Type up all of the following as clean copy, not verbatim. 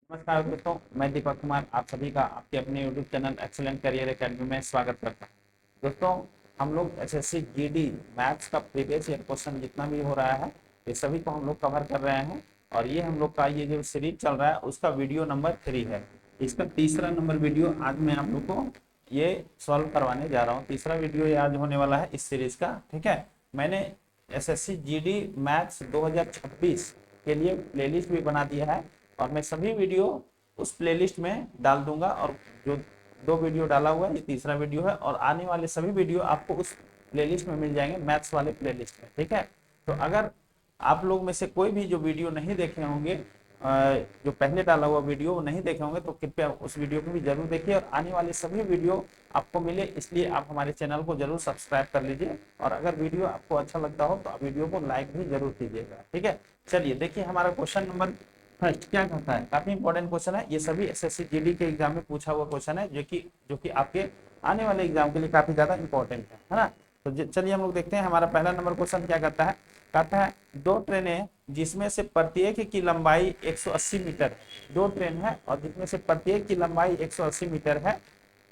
नमस्कार दोस्तों, मैं दीपक कुमार आप सभी का आपके अपने YouTube channel excellent career academy में स्वागत करता हूं। दोस्तों, हम लोग एसएससी जीडी मैथ्स का प्रीवियस ईयर क्वेश्चन जितना भी हो रहा है ये सभी को हम लोग कवर कर रहे हैं। और ये हम लोग का ये जो सीरीज चल रहा है उसका वीडियो नंबर 3 है। इसका तीसरा नंबर वीडियो आज मैं आप लोग को ये सॉल्व करवाने जा रहा हूँ। तीसरा वीडियो ये आज होने वाला है इस सीरीज का। ठीक है, मैंने एसएससी जीडी मैथ्स 2026 के लिए प्लेलिस्ट भी बना दिया है और मैं सभी वीडियो उस प्लेलिस्ट में डाल दूंगा। और जो 2 वीडियो डाला हुआ है ये तीसरा वीडियो है और आने वाले सभी वीडियो आपको उस प्लेलिस्ट में मिल जाएंगे, मैथ्स वाले प्लेलिस्ट में। ठीक है, तो अगर आप लोग में से कोई भी जो वीडियो नहीं देखे होंगे, जो पहले डाला हुआ वीडियो वो नहीं देखे होंगे तो कृपया उस वीडियो को भी जरूर देखिए और आने वाले सभी वीडियो आपको मिले इसलिए आप हमारे चैनल को जरूर सब्सक्राइब कर लीजिए। और अगर वीडियो आपको अच्छा लगता हो तो वीडियो को लाइक भी जरूर कीजिएगा। ठीक है, चलिए देखिए हमारा क्वेश्चन नंबर फर्स्ट क्या कहता है। काफी इंपॉर्टेंट क्वेश्चन है, ये सभी एसएससी जीडी के एग्जाम में पूछा हुआ क्वेश्चन है जो कि आपके आने वाले एग्जाम के लिए काफी ज्यादा इंपॉर्टेंट है ना। तो चलिए हम लोग देखते हैं हमारा पहला नंबर क्वेश्चन क्या कहता है। कहता है दो ट्रेनें जिसमें से प्रत्येक की लंबाई 180 मीटर है। दो ट्रेन है और जिसमें से प्रत्येक की लंबाई 180 मीटर है,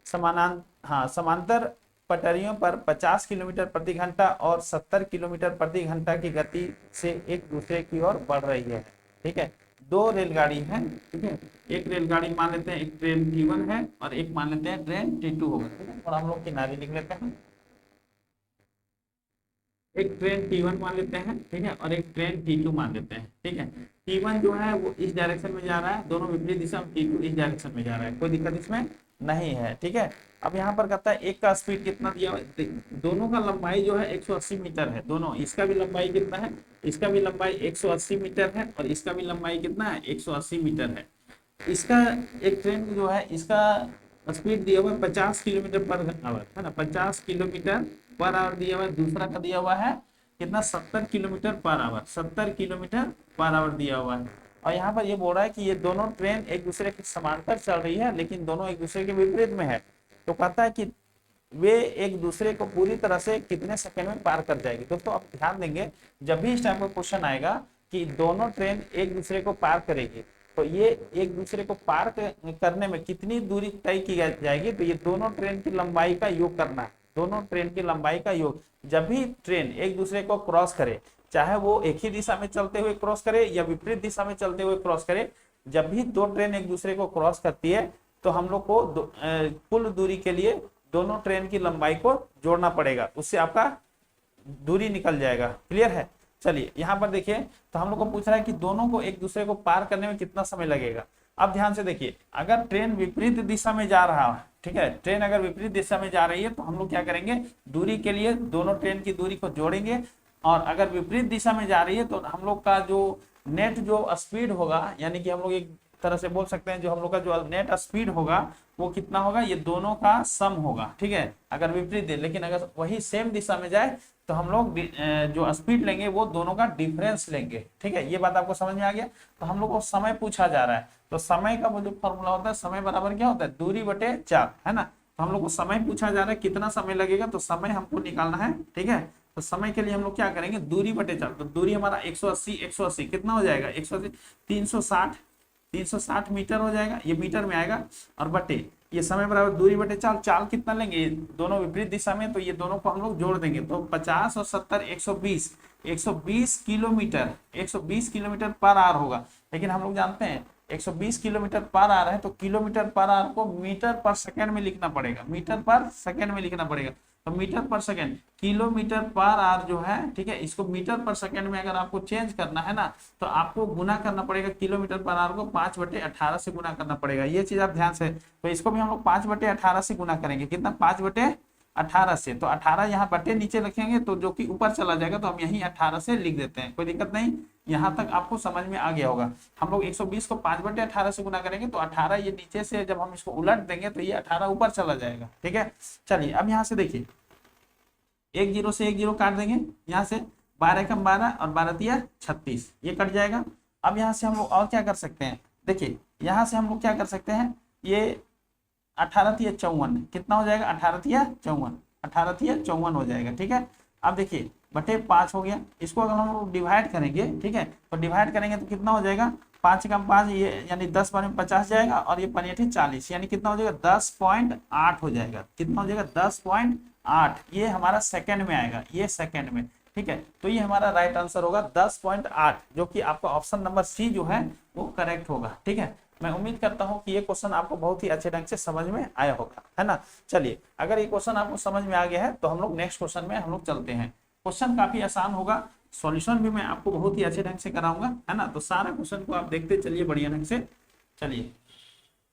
समांतर पटरियों पर 50 किलोमीटर प्रति घंटा और 70 किलोमीटर प्रति घंटा की गति से एक दूसरे की ओर बढ़ रही है। ठीक है, दो रेलगाड़ी है। ठीक है, एक रेलगाड़ी मान लेते हैं, एक ट्रेन T1 है और एक मान लेते हैं ट्रेन T2 होगा। ठीक है, और हम लोग किनारे लिख लेते हैं। एक ट्रेन T1 मान लेते हैं, ठीक है, और एक ट्रेन T2 मान लेते हैं। ठीक है, T1 जो है वो इस डायरेक्शन में जा रहा है, दोनों विपरीत दिशा में। T2 इस डायरेक्शन में जा रहा है, कोई दिक्कत इसमें नहीं है। ठीक है, अब यहाँ पर कहता है एक का स्पीड कितना दिया हुआ है। दोनों का लंबाई जो है 180 मीटर है। दोनों, इसका भी लंबाई कितना है, इसका भी लंबाई 180 मीटर है और इसका भी लंबाई कितना है 180 मीटर है। इसका एक ट्रेन जो है इसका स्पीड दिया हुआ है 50 किलोमीटर पर आवर, है ना, 50 किलोमीटर पर आवर दिया हुआ है। दूसरा का दिया हुआ है कितना, 70 kilometre per hour, 70 kilometre per hour दिया हुआ है। और यहाँ पर ये बोल रहा है कि ये दोनों ट्रेन एक दूसरे के समांतर चल रही है लेकिन दोनों एक दूसरे के विपरीत में है। तो कहता है कि वे एक दूसरे को पूरी तरह से कितने सेकंड में पार कर जाएगी। दोस्तों आप ध्यान देंगे, जब भी इस टाइप का क्वेश्चन आएगा कि दोनों ट्रेन एक दूसरे को पार करेगी तो ये एक दूसरे को पार करने में कितनी दूरी तय की जाएगी, तो ये दोनों ट्रेन की लंबाई का योग करना है। दोनों ट्रेन की लंबाई का योग, जब भी ट्रेन एक दूसरे को क्रॉस करे, चाहे वो एक ही दिशा में चलते हुए क्रॉस करे या विपरीत दिशा में चलते हुए क्रॉस करे, जब भी दो ट्रेन एक दूसरे को क्रॉस करती है तो हम लोग को कुल दूरी के लिए दोनों ट्रेन की लंबाई को जोड़ना पड़ेगा, उससे आपका दूरी निकल जाएगा। क्लियर है। चलिए यहाँ पर देखिए, तो हम लोग को पूछ रहा है कि दोनों को एक दूसरे को पार करने में कितना समय लगेगा। अब ध्यान से देखिए, अगर ट्रेन विपरीत दिशा में जा रहा है, ठीक है, ट्रेन अगर विपरीत दिशा में जा रही है तो हम लोग क्या करेंगे, दूरी के लिए दोनों ट्रेन की दूरी को जोड़ेंगे। और अगर विपरीत दिशा में जा रही है तो हम लोग का जो नेट जो स्पीड होगा, यानी कि हम लोग एक तरह से बोल सकते हैं जो हम लोग का जो नेट स्पीड होगा वो कितना होगा, ये दोनों का सम होगा। ठीक है, अगर विपरीत, लेकिन अगर वही सेम दिशा में जाए तो हम लोग जो स्पीड लेंगे वो दोनों का डिफरेंस लेंगे। ठीक है, ये बात आपको समझ में आ गया। तो हम लोग को समय पूछा जा रहा है, तो समय का वो जो फॉर्मूला होता है, समय बराबर क्या होता है, दूरी बटे 4, है ना। तो हम लोग को समय पूछा जा रहा है कितना समय लगेगा, तो समय हमको निकालना है। ठीक है, तो समय के लिए हम लोग क्या करेंगे, दूरी बटे 4। तो दूरी हमारा 180 कितना हो जाएगा, 180 360 मीटर हो जाएगा, ये मीटर में आएगा। और बटे ये समय बराबर दूरी बटे चाल, चाल कितना लेंगे, दोनों विपरीत दिशा में, तो ये दोनों को हम लोग जोड़ देंगे। तो 50 और 70 120 किलोमीटर, 120 किलोमीटर पर आवर होगा। लेकिन हम लोग जानते हैं 120 किलोमीटर पर आवर है तो किलोमीटर पर आवर को मीटर पर सेकंड में लिखना पड़ेगा, मीटर पर सेकंड में लिखना पड़ेगा। तो मीटर पर सेकंड, किलोमीटर पर आवर जो है, ठीक है, इसको मीटर पर सेकंड में अगर आपको चेंज करना है ना तो आपको गुना करना पड़ेगा, किलोमीटर पर आवर को 5/18 से गुना करना पड़ेगा। ये चीज आप ध्यान से, तो इसको भी हम लोग 5/18 से गुना करेंगे, कितना, 5/18 से। तो 18 यहाँ बटे नीचे रखेंगे तो जो कि ऊपर चला जाएगा, तो हम यही 18 से लिख देते हैं, कोई दिक्कत नहीं। यहाँ तक आपको समझ में आ गया होगा। हम लोग 120 को 5/18 से गुना करेंगे तो 18 ये नीचे से जब हम इसको उलट देंगे तो ये 18 ऊपर चला जाएगा। ठीक है, चलिए अब यहाँ से देखिए, एक जीरो से एक जीरो काट देंगे, यहाँ से 12 कम 12 और 12 तिया 36, ये कट जाएगा। अब यहाँ से हम लोग और क्या कर सकते हैं, देखिए यहाँ से हम लोग क्या कर सकते हैं, ये 18 तिया 54 कितना हो जाएगा, 18 तिया 54 हो जाएगा। ठीक है, अब देखिए बटे 5 हो गया, इसको अगर हम लोग डिवाइड करेंगे, ठीक है, तो डिवाइड करेंगे तो कितना हो जाएगा, 5 कम 5 ये यानी 10 बार में 50 जाएगा, और ये 5 40, यानी कितना हो जाएगा 10.8 हो जाएगा। कितना हो जाएगा 10.8, ये हमारा सेकंड में आएगा, ये सेकंड में, ठीक है। तो ये हमारा राइट आंसर होगा 10.8, जो कि आपका ऑप्शन नंबर सी जो है वो करेक्ट होगा, ठीक है। मैं उम्मीद करता हूं कि ये क्वेश्चन आपको बहुत ही अच्छे ढंग से समझ में आया होगा, है ना। चलिए, अगर ये क्वेश्चन आपको समझ में आ गया है तो हम लोग नेक्स्ट क्वेश्चन में हम लोग चलते हैं। क्वेश्चन काफी आसान होगा, सॉल्यूशन भी मैं आपको बहुत ही अच्छे ढंग से कराऊंगा, है ना। तो सारा क्वेश्चन को आप देखते चलिए बढ़िया ढंग से। चलिए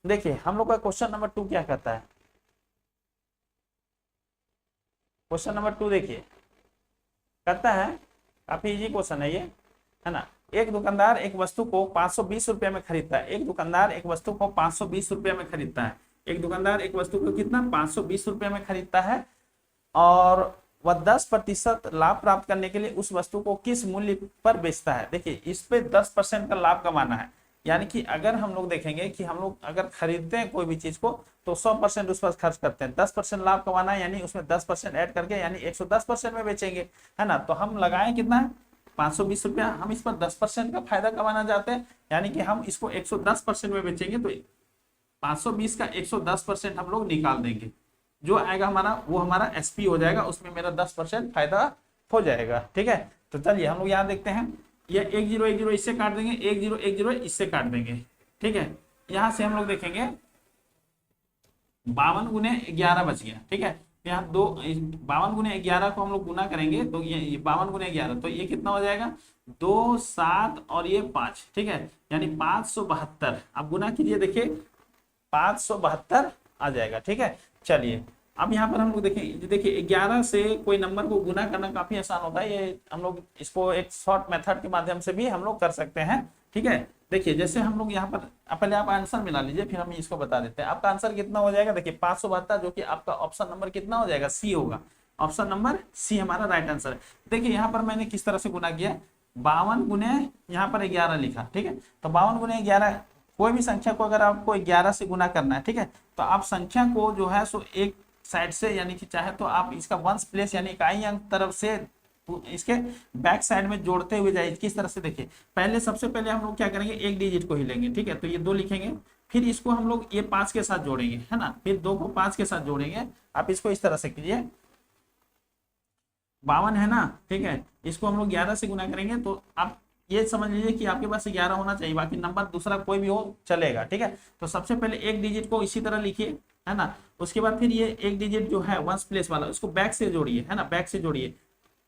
देखिए हम लोग का क्वेश्चन नंबर 2 क्या कहता है। क्वेश्चन नंबर 2 देखिए कहता है, काफी इजी क्वेश्चन है ये, है ना। एक दुकानदार एक वस्तु को 520 रुपए में खरीदता है। एक दुकानदार एक वस्तु को 520 रुपए में खरीदता है। एक दुकानदार एक वस्तु को कितना 520 रुपए में खरीदता है, और वह 10% लाभ प्राप्त करने के लिए उस वस्तु को किस मूल्य पर बेचता है। देखिए इस पे 10% का लाभ कमाना है, यानी कि अगर हम लोग देखेंगे कि हम लोग अगर खरीदते हैं कोई भी चीज को तो 100% उस पर खर्च करते हैं, 10% लाभ कमाना है, यानी उसमें 10% ऐड करके यानी 110% में बेचेंगे, है ना। तो हम लगाएं कितना है 520 रुपया, हम इस पर 10% का फायदा कमाना चाहते हैं, यानी कि हम इसको 110% में बेचेंगे, तो 520 का 110% हम लोग निकाल देंगे, जो आएगा हमारा वो हमारा एसपी हो जाएगा, उसमें मेरा 10% फायदा हो जाएगा, ठीक है। तो चलिए हम लोग यहाँ देखते हैं, ये 1010 इससे काट देंगे, 1010 इससे काट देंगे, ठीक है। यहाँ से हम लोग देखेंगे 52 गुने 11 बच गया, ठीक है। यहाँ 52 गुने 11 को हम लोग गुना करेंगे तो ये 52 गुने 11, तो ये कितना हो जाएगा 2 7 और ये 5, ठीक है, यानी 572। अब गुना कीजिए, देखिए 572 आ जाएगा, ठीक है। चलिए अब यहाँ पर हम लोग देखें, देखिए 11 से कोई नंबर को गुना करना काफी आसान होता है, ये हम लोग इसको एक शॉर्ट मेथड के माध्यम से भी हम लोग कर सकते हैं, ठीक है। देखिए जैसे हम लोग यहाँ पर पहले आप आंसर मिला लीजिए, फिर हम इसको बता देते हैं। आपका आंसर कितना हो जाएगा, देखिए 572, जो कि आपका ऑप्शन नंबर कितना हो जाएगा, सी होगा। ऑप्शन नंबर सी हमारा राइट आंसर है। देखिए यहाँ पर मैंने किस तरह से गुना किया, 52 गुने यहाँ पर 11 लिखा, ठीक है। तो 52 गुने 11, कोई भी संख्या को अगर आपको 11 से गुना करना है, ठीक है, तो आप संख्या को जो है सो एक साइड से, यानी कि चाहे तो आप इसका वंस प्लेस यानी इकाई अंक तरफ से इसके बैक साइड में जोड़ते हुए जाइए। किस तरह से, देखिए पहले सबसे पहले हम लोग क्या करेंगे, एक डिजिट को ही लेंगे, ठीक है। तो ये 2 लिखेंगे, फिर इसको हम लोग ये 5 के साथ जोड़ेंगे, है ना, फिर 2 को 5 के साथ जोड़ेंगे। आप इसको इस तरह से कीजिए, 52 है ना, ठीक है, इसको हम लोग 11 से गुना करेंगे, तो आप ये समझ लीजिए कि आपके पास 11 होना चाहिए, बाकी नंबर दूसरा कोई भी हो चलेगा, ठीक है। तो सबसे पहले एक डिजिट को इसी तरह लिखिए, है ना, उसके बाद फिर ये एक डिजिट जो है वंस प्लेस वाला, उसको बैक से जोड़िए, है ना, बैक से जोड़िए,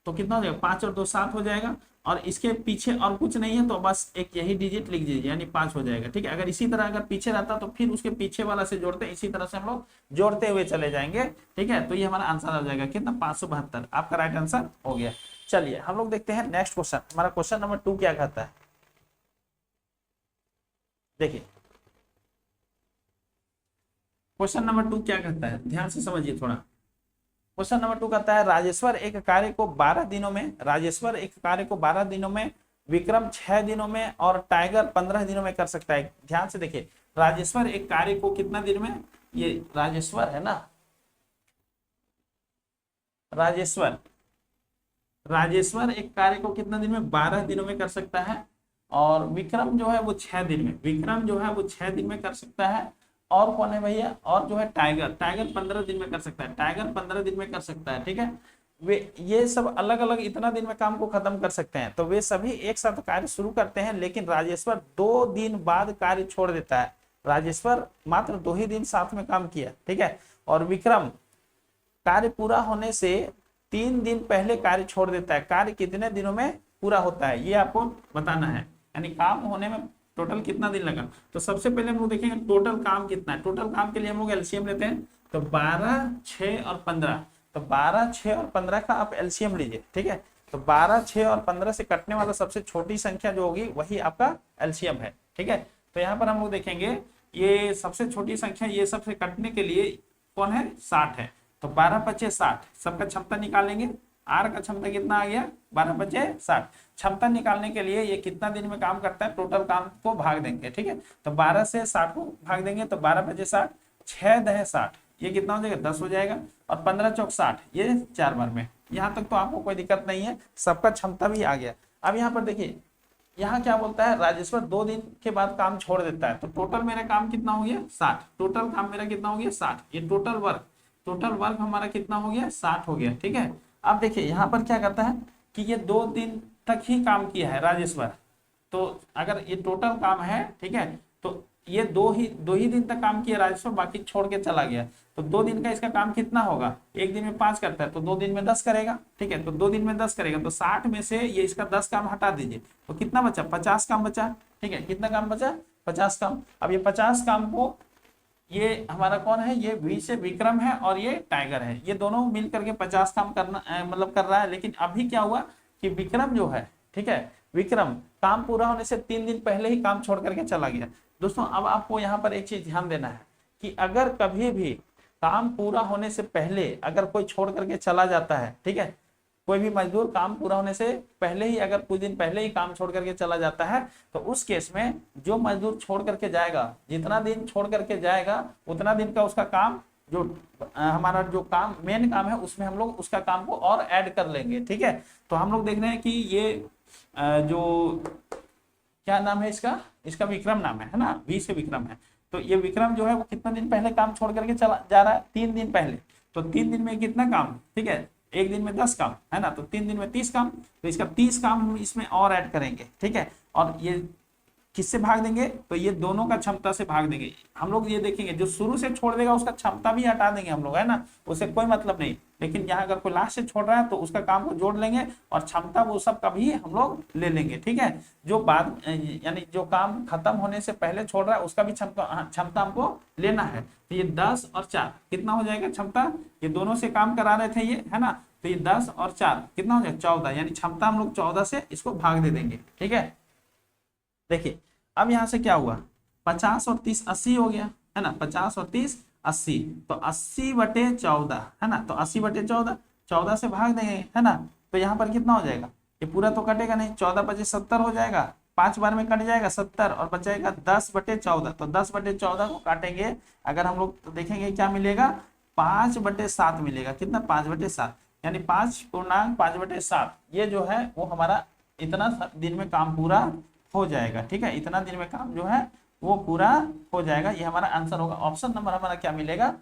तो कितना हो जाएगा 5 और 2 7 हो जाएगा, और इसके पीछे और कुछ नहीं है तो बस एक यही डिजिट लिख दीजिए, यानी 5 हो जाएगा, ठीक है। अगर इसी तरह अगर पीछे रहता तो फिर उसके पीछे वाला से जोड़ते, इसी तरह से हम लोग जोड़ते हुए चले जाएंगे, ठीक है। तो ये हमारा आंसर आ जाएगा कितना 572, आपका राइट आंसर हो गया। चलिए हम लोग देखते हैं नेक्स्ट क्वेश्चन, हमारा क्वेश्चन नंबर 2 क्या कहता है। देखिए क्वेश्चन नंबर 2 क्या कहता है, ध्यान से समझिए थोड़ा। क्वेश्चन नंबर 2 कहता है, राजेश्वर एक कार्य को 12 दिनों में, विक्रम 6 दिनों में और टाइगर 15 दिनों में कर सकता है। ध्यान से देखिए, राजेश्वर एक कार्य को कितना दिन में, ये राजेश्वर है ना, राजेश्वर एक कार्य को कितना दिन में, 12 दिनों में कर सकता है, और विक्रम जो है वो 6 दिन में कर सकता है। और कौन है भैया, और जो है टाइगर 15 दिन में कर सकता है, ठीक है। वे ये सब अलग अलग इतना दिन में काम को खत्म कर सकते हैं, तो वे सभी एक साथ कार्य शुरू करते हैं, लेकिन राजेश्वर 2 दिन बाद कार्य छोड़ देता है। राजेश्वर मात्र 2 ही दिन साथ में काम किया, ठीक है, और विक्रम कार्य पूरा होने से 3 दिन पहले कार्य छोड़ देता है। कार्य कितने दिनों में पूरा होता है ये आपको बताना है, यानी काम होने में टोटल कितना दिन लगा। तो सबसे पहले हम लोग देखेंगे टोटल काम कितना है। टोटल काम के लिए हम लोग एलसीएम लेते हैं, तो 12 6 और 15, तो 12 6 और 15 का आप एलसीएम लीजिए, ठीक है। तो 12 6 और 15 से कटने वाला सबसे छोटी संख्या जो होगी वही आपका एलसीएम है, ठीक है। तो यहाँ पर हम लोग देखेंगे ये सबसे छोटी संख्या, ये सबसे कटने के लिए कौन है, 60 है, तो 12 5 60, सबका क्षमता निकालेंगे। आर का क्षमता कितना आ गया, 12 5 60। क्षमता निकालने के लिए ये कितना दिन में काम करता है, टोटल काम को भाग देंगे, ठीक है। तो 12 से 60 को भाग देंगे, तो 12 5 60, 6 10 60, ये कितना हो जाएगा 10 हो जाएगा, और 15 चौक 60, ये 4 बार में, यहाँ तक तो आपको कोई दिक्कत नहीं है, सबका क्षमता भी आ गया। अब यहाँ पर देखिए, यहाँ क्या बोलता है, राजेश्वर 2 दिन के बाद काम छोड़ देता है, तो टोटल मेरा काम कितना हो गया 60, टोटल काम मेरा कितना हो गया 60, ये टोटल वर्क हमारा कितना हो गया 60 हो गया, ठीक है। अब देखिए यहाँ पर क्या करता है कि ये 2 दिन तक ही काम किया है राजेश्वर, तो अगर ये टोटल काम है, ठीक है, तो ये दो ही दिन तक काम किया राजेश्वर, बाकी छोड़ के चला गया, तो 2 दिन का इसका काम कितना होगा, एक दिन में 5 करता है तो 2 दिन में 10 करेगा, ठीक है, तो 2 दिन में 10 करेगा, तो 60 में से ये इसका 10 काम हटा दीजिए, तो कितना बचा 50 काम बचा, ठीक है, कितना काम बचा 50 काम। अब ये 50 काम को, ये हमारा कौन है, ये वी से विक्रम है और ये टाइगर है, ये दोनों मिल करके 50 काम करना मतलब कर रहा है। लेकिन अभी क्या हुआ कि विक्रम जो है, ठीक है, विक्रम काम पूरा होने से 3 दिन पहले ही काम छोड़ करके चला गया। दोस्तों अब आपको यहाँ पर एक चीज ध्यान देना है कि अगर कभी भी काम पूरा होने से पहले अगर कोई छोड़ करके चला जाता है, ठीक है, कोई भी मजदूर काम पूरा होने से पहले ही, अगर कुछ दिन पहले ही काम छोड़ करके चला जाता है, तो उस केस में जो मजदूर छोड़ करके जाएगा, जितना दिन छोड़ करके जाएगा उतना दिन का उसका काम, जो हमारा जो काम मेन काम है उसमें हम लोग उसका काम को और ऐड कर लेंगे, ठीक है। तो हम लोग देख रहे हैं कि ये जो क्या नाम है इसका विक्रम नाम है ना, वी से विक्रम है, तो ये विक्रम जो है वो कितना दिन पहले काम छोड़ करके चला जा रहा है, 3 दिन पहले, तो 3 दिन में कितना काम, ठीक है, एक दिन में 10 काम है ना, तो 3 दिन में 30 काम, तो इसका 30 काम हम इसमें और ऐड करेंगे, ठीक है। और ये किससे भाग देंगे, तो ये दोनों का क्षमता से भाग देंगे हम लोग। ये देखेंगे जो शुरू से छोड़ देगा उसका क्षमता भी हटा देंगे हम लोग, है ना, उससे कोई मतलब नहीं। लेकिन यहाँ अगर कोई लास्ट से छोड़ रहा है तो उसका काम को जोड़ लेंगे और क्षमता वो सब का भी हम लोग ले लेंगे, ठीक है। जो बाद यानी जो काम खत्म होने से पहले छोड़ रहा है उसका भी क्षमता हमको लेना है। तो ये 10 और 4 कितना हो जाएगा क्षमता, ये दोनों से काम करा रहे थे ये, है ना, तो ये 10 और 4 कितना हो जाएगा 14, यानी क्षमता हम लोग 14 से इसको भाग दे देंगे, ठीक है। देखिए अब यहां से क्या हुआ, 50 और 30 80 हो गया, है ना, 50 और 30 80, तो 80/14 है ना, तो 80/14 14 से भाग देंगे, है ना, तो यहाँ पर कितना हो जाएगा, ये पूरा तो कटेगा नहीं, 14 × 70 हो जाएगा, 5 बार में कट जाएगा 70 और बचेगा 10/14, तो 10/14 को काटेंगे अगर हम लोग तो देखेंगे क्या मिलेगा, 5/7 मिलेगा, कितना 5/7, यानी 5.5/7, ये जो है वो हमारा इतना दिन में काम पूरा हो जाएगा, ठीक है, इतना दिन में काम जो है वो पूरा हो जाएगा। ये हमारा आंसर होगा। ऑप्शन नंबर हमारा क्या मिलेगा,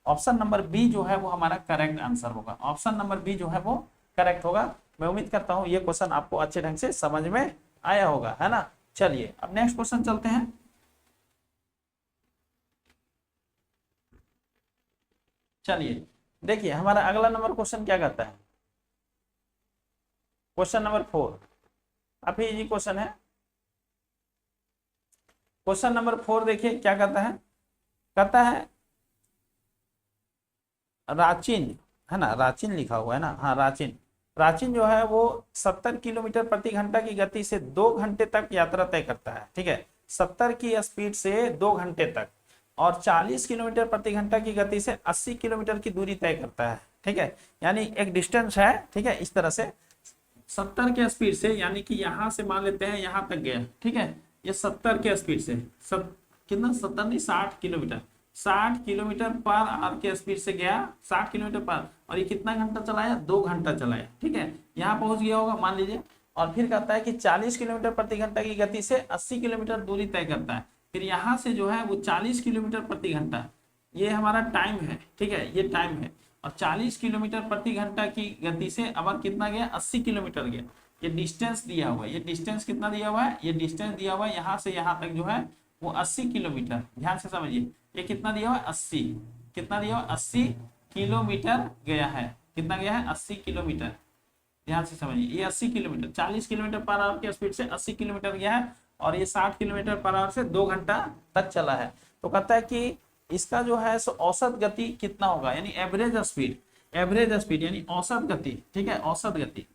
ऑप्शन नंबर बी जो है वो हमारा करेक्ट आंसर होगा। ऑप्शन नंबर बी जो है वो करेक्ट होगा। मैं उम्मीद करता हूँ ये क्वेश्चन आपको अच्छे ढंग से समझ में आया होगा, है ना। चलिए अब नेक्स्ट क्वेश्चन चलते हैं। चलिए देखिए हमारा अगला नंबर क्वेश्चन क्या कहता है, क्वेश्चन नंबर 4, अभी ये क्वेश्चन है। क्वेश्चन नंबर 4 देखिए क्या कहता है, कहता है रांचीन, है ना, रांचीन लिखा हुआ है ना, हाँ रांचीन जो है वो 70 किलोमीटर प्रति घंटा की गति से 2 घंटे तक यात्रा तय करता है, ठीक है, 70 की स्पीड से 2 घंटे तक, और 40 किलोमीटर प्रति घंटा की गति से 80 किलोमीटर की दूरी तय करता है, ठीक है, यानी एक डिस्टेंस है, ठीक है, इस तरह से 70 के स्पीड से, यानी कि यहाँ से मान लेते हैं यहाँ तक गया, ठीक है, ये 70 के स्पीड से कितना 70 नहीं 60 किलोमीटर, 60 किलोमीटर पर आवर के स्पीड से गया, 60 किलोमीटर पर, और ये कितना घंटा चलाया, 2 घंटा चलाया, ठीक है, यहाँ पहुंच गया होगा मान लीजिए। और फिर कहता है कि 40 किलोमीटर प्रति घंटा की गति से 80 किलोमीटर दूरी तय करता है, फिर यहाँ से जो है वो 40 किलोमीटर प्रति घंटा, ये हमारा टाइम है, ठीक है, ये टाइम है, और 40 किलोमीटर प्रति घंटा की गति से अब कितना गया, 80 किलोमीटर गया। ये डिस्टेंस दिया हुआ है, ये डिस्टेंस कितना दिया हुआ है, ये डिस्टेंस दिया हुआ है यहाँ से यहाँ तक जो है वो 80 किलोमीटर, ध्यान से समझिए, ये कितना दिया हुआ है 80, कितना दिया हुआ 80 किलोमीटर गया है, कितना गया है 80 किलोमीटर, ध्यान से समझिए, ये 80 किलोमीटर, 40 किलोमीटर पर आवर की स्पीड से 80 किलोमीटर गया है, और ये 60 किलोमीटर पर आवर से 2 घंटा तक चला है। तो कहता है कि इसका जो है सो औसत गति कितना होगा, यानी एवरेज स्पीड यानी औसत गति, ठीक है, औसत गति,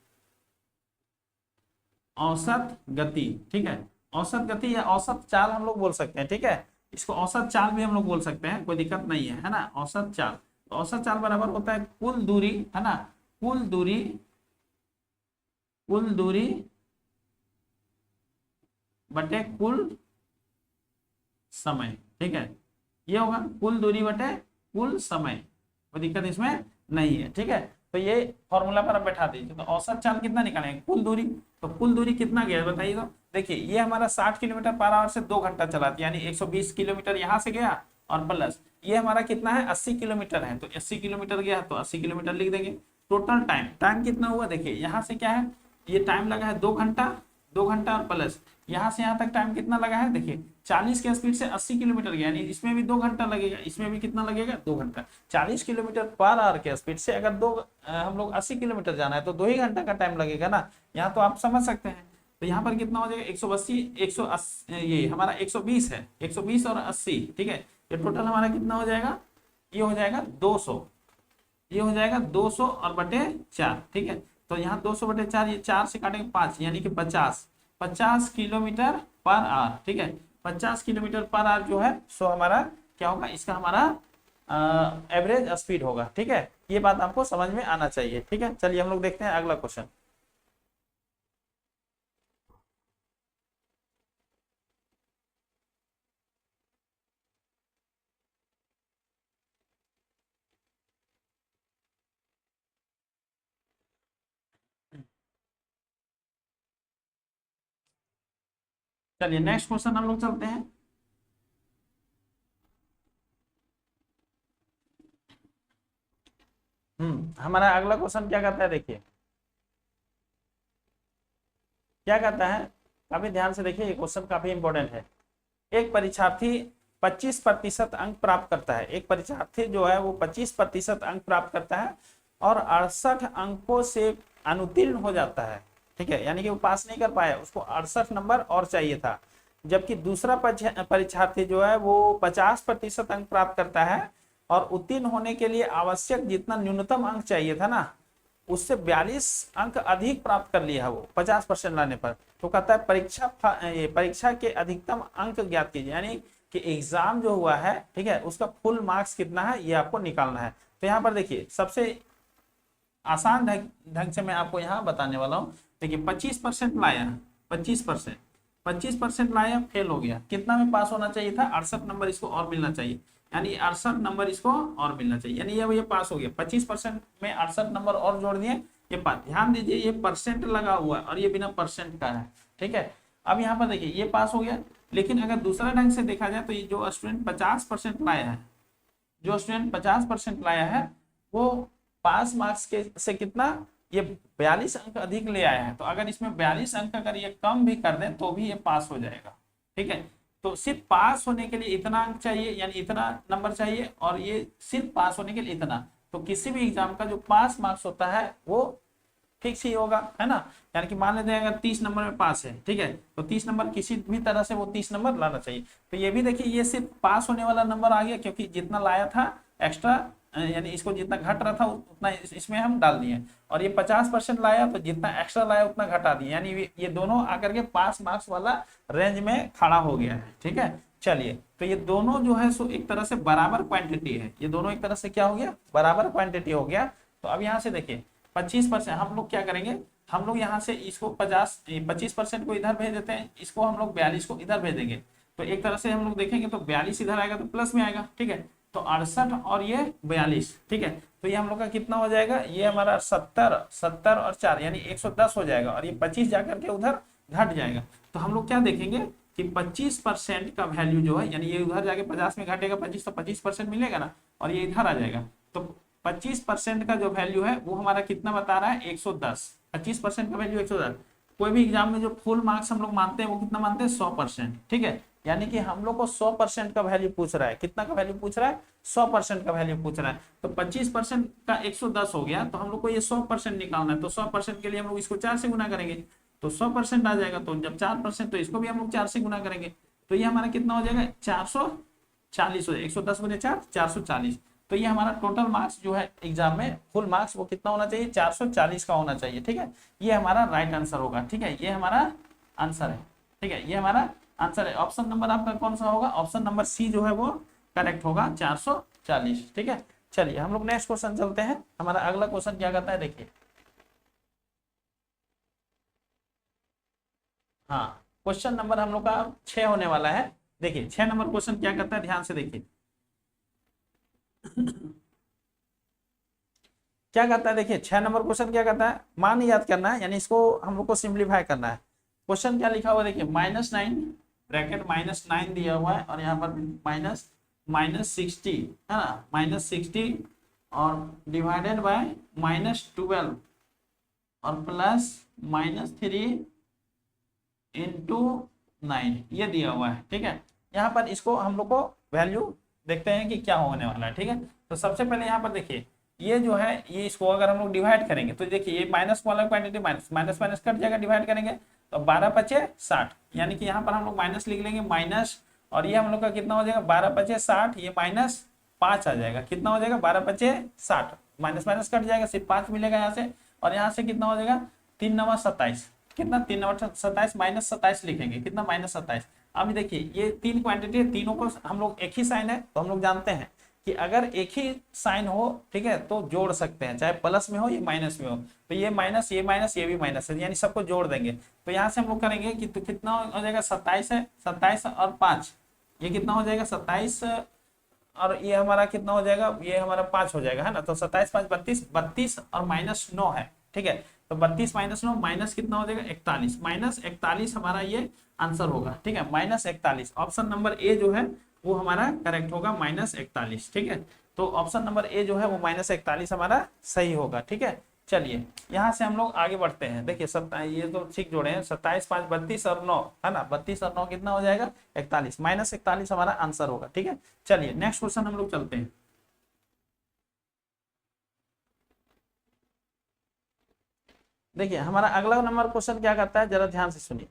ठीक है, औसत गति या औसत चाल हम लोग बोल सकते हैं, ठीक है, इसको औसत चाल भी हम लोग बोल सकते हैं, कोई दिक्कत नहीं है ना, औसत चाल। तो औसत चाल बराबर होता है कुल दूरी, है ना, कुल दूरी बटे कुल समय, ठीक है, ये होगा कुल दूरी बटे कुल समय, कोई दिक्कत इसमें नहीं है, ठीक है। तो ये फॉर्मूला पर आप बैठा दीजिए। तो औसत चाल कितना निकालेंगे, कुल दूरी। तो कुल दूरी कितना गया बताइए। तो देखिए ये हमारा 60 किलोमीटर पर आवर से 2 घंटा चलाती है, यानी 120 किलोमीटर यहाँ से गया, और प्लस ये हमारा कितना है 80 किलोमीटर है, तो 80 किलोमीटर गया तो 80 किलोमीटर लिख देंगे। टोटल टाइम, टाइम कितना हुआ देखिए, यहाँ से क्या है, ये टाइम लगा है 2 घंटा, 2 घंटा और प्लस यहाँ से यहाँ तक टाइम कितना लगा है देखिए, 40 के स्पीड से 80 किलोमीटर गया, यानी इसमें भी 2 घंटा लगेगा, इसमें भी कितना लगेगा 2 घंटा। 40 किलोमीटर पर आवर के स्पीड से अगर हम लोग 80 किलोमीटर जाना है तो 2 ही घंटा का टाइम लगेगा ना, यहाँ तो आप समझ सकते हैं। तो यहाँ पर कितना हो जाएगा 180, 180, ये हमारा 120 है, 120 और 80, ठीक है, ये टोटल हमारा कितना हो जाएगा, ये हो जाएगा 200, ये हो जाएगा 200 और बटे 4, ठीक है। तो यहाँ 200 बटे 4, ये 4 से काटेंगे 5, यानी कि 50 किलोमीटर पर आवर, ठीक है। 50 किलोमीटर पर आवर जो है सो हमारा क्या होगा, इसका हमारा एवरेज स्पीड होगा, ठीक है। ये बात आपको समझ में आना चाहिए, ठीक है। चलिए हम लोग देखते हैं अगला क्वेश्चन। चलिए नेक्स्ट क्वेश्चन हम लोग चलते हैं। हमारा अगला क्वेश्चन क्या कहता है देखिए, क्या कहता है, काफी ध्यान से देखिए, ये क्वेश्चन काफी इंपॉर्टेंट है। एक परीक्षार्थी 25% अंक प्राप्त करता है, एक परीक्षार्थी जो है वो 25% अंक प्राप्त करता है और 68 अंकों से अनुत्तीर्ण हो जाता है, ठीक है, यानी कि वो पास नहीं कर पाया, उसको 68 नंबर और चाहिए था। जबकि दूसरा परीक्षार्थी जो है वो 50% अंक प्राप्त करता है और उत्तीर्ण होने के लिए आवश्यक जितना न्यूनतम अंक चाहिए था ना, उससे 42 अंक अधिक प्राप्त कर लिया है वो 50% लाने पर। तो कहता है परीक्षा के अधिकतम अंक ज्ञात कीजिए, यानी कि एग्जाम जो हुआ है, ठीक है, उसका फुल मार्क्स कितना है ये आपको निकालना है। तो यहाँ पर देखिए सबसे आसान ढंग से मैं आपको यहाँ बताने वाला हूँ। देखिए 25% लाया, 25%, 25% लाया, फेल हो गया, कितना में पास होना चाहिए था, 68 नंबर इसको और मिलना चाहिए, यानी 68 नंबर इसको और मिलना चाहिए, यानी ये पास हो गया। 25% में 68 नंबर और जोड़ दिए, ये पास। ध्यान दीजिए ये परसेंट लगा हुआ है और ये बिना परसेंट का है, ठीक है। अब यहाँ पर देखिए ये पास हो गया, लेकिन अगर दूसरा ढंग से देखा जाए तो ये जो स्टूडेंट 50% लाया है, जो स्टूडेंट 50% लाया है वो पास मार्क्स के से कितना, ये 42 अंक अधिक ले आया है। तो अगर इसमें 42 अंक अगर ये कम भी कर दें तो भी ये पास हो जाएगा, ठीक है। तो सिर्फ पास होने के लिए इतना अंक चाहिए, यानी इतना नंबर चाहिए, और ये सिर्फ पास होने के लिए इतना। तो किसी भी एग्जाम का जो पास मार्क्स होता है वो फिक्स ही होगा, है ना। यानी कि मान लेते हैं अगर 30 नंबर में पास है, ठीक है, तो 30 नंबर किसी भी तरह से वो 30 नंबर लाना चाहिए। तो ये भी देखिए ये सिर्फ पास होने वाला नंबर आ गया, क्योंकि जितना लाया था एक्स्ट्रा, यानी इसको जितना घट रहा था उतना इसमें हम डाल दिए, और ये 50% लाया तो जितना एक्स्ट्रा लाया उतना घटा दिए, यानी ये दोनों आकर के पास मार्क्स वाला रेंज में खड़ा हो गया है, ठीक है। चलिए तो ये दोनों जो है सो एक तरह से बराबर क्वांटिटी है, ये दोनों एक तरह से क्या हो गया, बराबर क्वांटिटी हो गया। तो अब यहाँ से देखिए 25% हम लोग क्या करेंगे, हम लोग यहाँ से इसको 25% को इधर भेज देते हैं, इसको हम लोग 42 को इधर भेजेंगे। तो एक तरह से हम लोग देखेंगे तो 42 इधर आएगा तो प्लस में आएगा, ठीक है। तो 68 और ये 42, ठीक है। तो ये हम लोग का कितना हो जाएगा, ये हमारा 70 और 4 यानी 110 हो जाएगा, और ये 25 जाकर के उधर घट जाएगा। तो हम लोग क्या देखेंगे कि 25% का वैल्यू जो है, यानी ये उधर जाके 50 में घटेगा 25, तो 25% मिलेगा ना, और ये इधर आ जाएगा। तो 25% का जो वैल्यू है वो हमारा कितना बता रहा है, 110। 25% का वैल्यू 110। कोई भी एग्जाम में जो फुल मार्क्स हम लोग मानते हैं वो कितना मानते हैं, 100%, ठीक है। यानी कि हम लोग को 100% का वैल्यू पूछ रहा है, कितना का वैल्यू पूछ रहा है, 100% का वैल्यू पूछ रहा है। तो 25% का 110 हो गया, तो हम लोग को ये 100% निकालना है। तो 100% के लिए हम लोग इसको 4 से गुना करेंगे, तो 100% आ जाएगा। तो जब 4% तो इसको भी हम लोग 4 से गुना करेंगे, तो ये हमारा कितना हो जाएगा, 440 हो जाएगा, 110 गुने 4 440। तो ये हमारा टोटल मार्क्स जो है एग्जाम में फुल मार्क्स वो कितना होना चाहिए, 440 का होना चाहिए, ठीक है। ये हमारा राइट आंसर होगा, ठीक है, ये हमारा आंसर है, ठीक है, ये हमारा आंसर है। ऑप्शन नंबर आपका कौन सा होगा, ऑप्शन नंबर सी जो है वो करेक्ट होगा, 440, ठीक है। चलिए हम लोग नेक्स्ट क्वेश्चन चलते हैं। हमारा अगला क्वेश्चन क्या कहता है देखिए, हाँ क्वेश्चन नंबर हम लोग का 6 होने वाला है। देखिए 6 नंबर क्वेश्चन क्या कहता है, ध्यान से देखिए। क्या करता है, देखिए 6 नंबर क्वेश्चन क्या करता है, मान याद करना है, यानी इसको हम लोग को सिंप्लीफाई करना है। क्वेश्चन क्या लिखा हुआ है, देखिए -9 ब्रैकेट -9 दिया हुआ है, और यहाँ पर -60 है ना, -60 और डिवाइडेड बाय -12 और प्लस -3 इंटू 9 ये दिया हुआ है। ठीक है, यहाँ पर इसको हम लोग को वैल्यू देखते हैं कि क्या होने वाला है। ठीक है, तो सबसे पहले यहाँ पर देखिए ये जो है, ये इसको अगर हम लोग डिवाइड करेंगे तो देखिए ये माइनस वाला quantity minus minus minus cut जाएगा, डिवाइड करेंगे तो 12×5 = 60, यानी कि यहाँ पर हम लोग माइनस लिख लेंगे माइनस, और ये हम लोग का कितना हो जाएगा 12×5 = 60, ये -5 आ जाएगा, कितना हो जाएगा 12×5 = 60, माइनस माइनस कट जाएगा, सिर्फ 5 मिलेगा यहाँ से, और यहाँ से कितना हो जाएगा 3×9 = 27, कितना 3×9 = 27, -27 लिखेंगे, कितना -27। अब देखिए ये तीन क्वांटिटी है, तीनों को हम लोग एक ही साइन है, तो हम लोग जानते हैं कि अगर एक ही साइन हो, ठीक है, तो जोड़ सकते हैं, चाहे प्लस में हो या माइनस में हो, तो ये माइनस ये भी माइनस है, यानी सबको जोड़ देंगे। तो यहाँ से हम लोग करेंगे कि तो कितना हो जाएगा 27 है, 27 और 5 ये कितना हो जाएगा 27, और ये हमारा कितना हो जाएगा, ये हमारा 5 हो जाएगा, है ना, तो 27 5 32, 32 और -9 है। ठीक है, तो 32 -9 माइनस कितना हो जाएगा 41, -41 हमारा ये आंसर होगा। ठीक है, -41, ऑप्शन नंबर ए जो है वो हमारा करेक्ट होगा, -41। ठीक है, तो ऑप्शन नंबर ए जो है वो -41 हमारा सही होगा। ठीक है, चलिए यहाँ से हम लोग आगे बढ़ते हैं। देखिए ये तो ठीक जोड़े हैं, 27 5 32 और 9 है ना, 32 और 9 कितना हो जाएगा 41, -41 हमारा आंसर होगा। ठीक है, चलिए नेक्स्ट क्वेश्चन हम लोग चलते हैं। देखिए हमारा अगला नंबर क्वेश्चन क्या करता है, जरा ध्यान से सुनिए।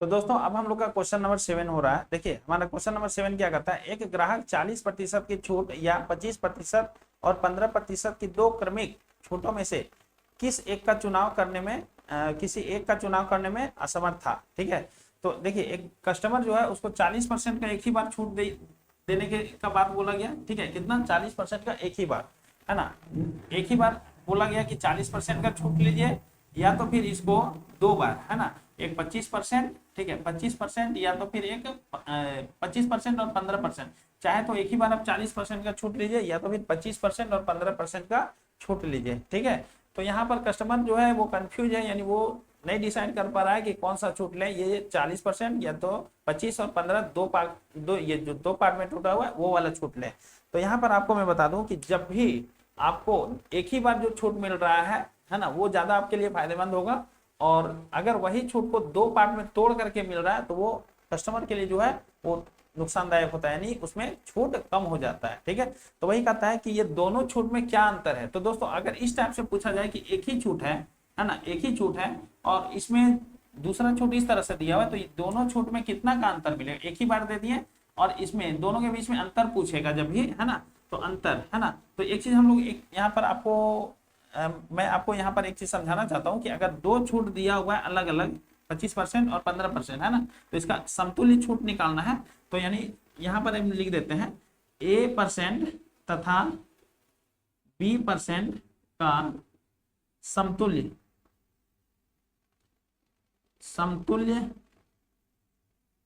तो दोस्तों अब हम लोग का क्वेश्चन नंबर 7 हो रहा है। देखिए हमारा क्वेश्चन नंबर 7 क्या करता है, एक ग्राहक 40% की छूट या 25% और 15% की दो क्रमिक छूटों में से किसी एक का चुनाव करने में असमर्थ था। ठीक है, तो देखिए एक कस्टमर जो है उसको 40% का एक ही बार छूट देने के का बात बोला गया। ठीक है, कितना 40% का एक ही बार, है ना, एक ही बार बोला गया कि 40% का छूट लीजिए, या तो फिर इसको 2 बार, है ना, एक 25%, ठीक है 25%, या तो फिर एक 25% और 15%, चाहे तो एक ही बार आप 40% का छूट लीजिए, या तो फिर 25% और 15% का छूट लीजिए। ठीक है, तो यहाँ पर कस्टमर जो है वो कंफ्यूज है, यानी वो नहीं डिसाइड कर पा रहा है कि कौन सा छूट लें, ये 40% या तो 25 और 15 ये जो दो पार्ट में टूटा हुआ है वो वाला छूट लें। तो यहाँ पर आपको मैं बता दूं कि जब भी आपको एक ही बार जो छूट मिल रहा है ना, वो ज्यादा आपके लिए फायदेमंद होगा, और अगर वही छूट को दो पार्ट में तोड़ करके मिल रहा है तो वो कस्टमर के लिए जो है वो नुकसानदायक होता है, यानी उसमें छूट कम हो जाता है। ठीक है, तो वही कहता है कि ये दोनों छूट में क्या अंतर है। तो दोस्तों अगर इस टाइप से पूछा जाए कि एक ही छूट है ना, एक ही छूट है और इसमें दूसरा छूट इस तरह से दिया हुआ है, तो ये दोनों छूट में कितना का अंतर मिलेगा, एक ही बार दे दिए और इसमें दोनों के बीच में अंतर पूछेगा जब भी, है ना, तो अंतर, है ना, तो एक चीज हम लोग यहाँ पर आपको मैं आपको यहाँ पर एक चीज समझाना चाहता हूँ कि अगर दो छूट दिया हुआ है अलग अलग 25% और 15%, है ना, तो इसका समतुल्य छूट निकालना है। तो यानी यहाँ पर हम लिख देते हैं A% तथा B% का समतुल्य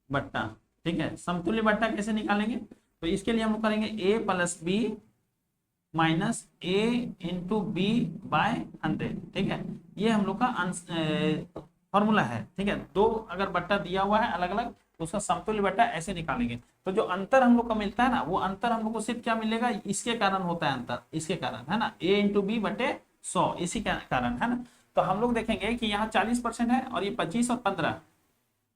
बट्टा। ठीक है, समतुल्य बट्टा कैसे निकालेंगे, तो इसके लिए हम लोग करेंगे A + B minus A into B by 100। ठीक है, ये हम लोग का फॉर्मूला है। ठीक है, दो अगर बट्टा दिया हुआ है अलग अलग तो उसका समतुल्य बट्टा ऐसे निकालेंगे। तो जो अंतर हम लोग का मिलता है ना, वो अंतर हम लोग को सिर्फ क्या मिलेगा, इसके कारण होता है अंतर, इसके कारण, है ना, A इंटू बी बटे 100, इसी के कारण, है ना। तो हम लोग देखेंगे कि यहाँ 40% है और ये 25 और 15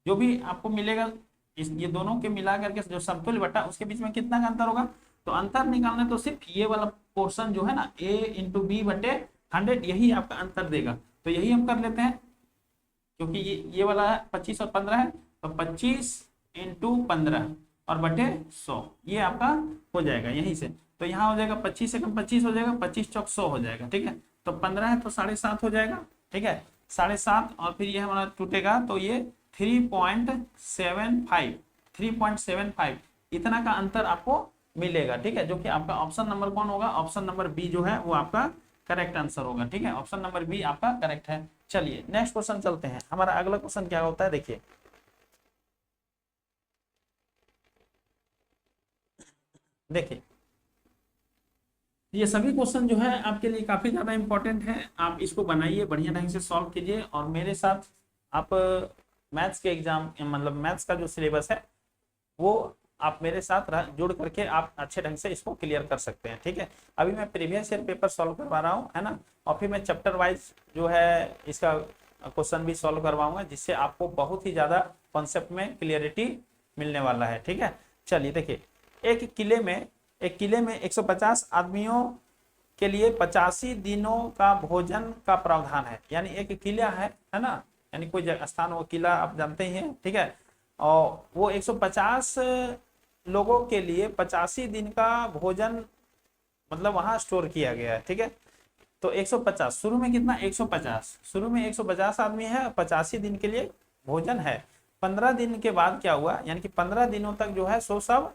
जो भी आपको मिलेगा, ये दोनों के मिला करके जो समतुल्य बट्टा उसके बीच में कितना का अंतर होगा, तो अंतर निकालना तो सिर्फ ये वाला पोर्शन जो है ना A इंटू बी बटे 100 यही आपका अंतर देगा। तो यही हम कर लेते हैं, क्योंकि ये वाला 25 और 15 है, तो 25 इंटू 15 और बटे 100 ये आपका हो जाएगा यहीं से। तो यहाँ हो जाएगा 25 से कम 25 हो जाएगा, 25 चौक 100 हो जाएगा। ठीक है, तो 15 है तो 7.5 हो जाएगा। ठीक है, 7.5 और फिर ये हमारा टूटेगा तो ये 3.75 इतना का अंतर आपको मिलेगा। ठीक है, जो कि आपका ऑप्शन नंबर कौन होगा, ऑप्शन नंबर बी जो है वो आपका करेक्ट आंसर होगा। ठीक है, ऑप्शन नंबर बी आपका करेक्ट है। चलिए नेक्स्ट क्वेश्चन चलते हैं। हमारा अगला क्वेश्चन क्या होता है, देखिए देखिए ये सभी क्वेश्चन जो है आपके लिए काफी ज्यादा इंपॉर्टेंट है। आप इसको बनाइए, बढ़िया ढंग से सॉल्व कीजिए, और मेरे साथ आप मैथ्स के एग्जाम, मतलब मैथ्स का जो सिलेबस है वो आप मेरे साथ जुड़ करके आप अच्छे ढंग से इसको क्लियर कर सकते हैं। ठीक है, अभी मैं प्रीवियस ईयर पेपर सॉल्व करवा रहा हूँ, है ना, और फिर मैं चैप्टर वाइज जो है इसका क्वेश्चन भी सॉल्व करवाऊंगा, जिससे आपको बहुत ही ज्यादा कॉन्सेप्ट में क्लियरिटी मिलने वाला है। ठीक है, चलिए देखिए, एक किले में 150 आदमियों के लिए 85 दिनों का भोजन का प्रावधान है। यानी एक किला है ना, यानी कोई स्थान, वो किला आप जानते ही हैं। ठीक है, और वो 150 लोगों के लिए 85 दिन का भोजन मतलब वहां स्टोर किया गया है। ठीक है, तो 150 शुरू में कितना, 150 शुरू में 150 आदमी है, 85 दिन के लिए भोजन है। 15 दिन के बाद क्या हुआ, यानी कि 15 दिनों तक जो है सो सब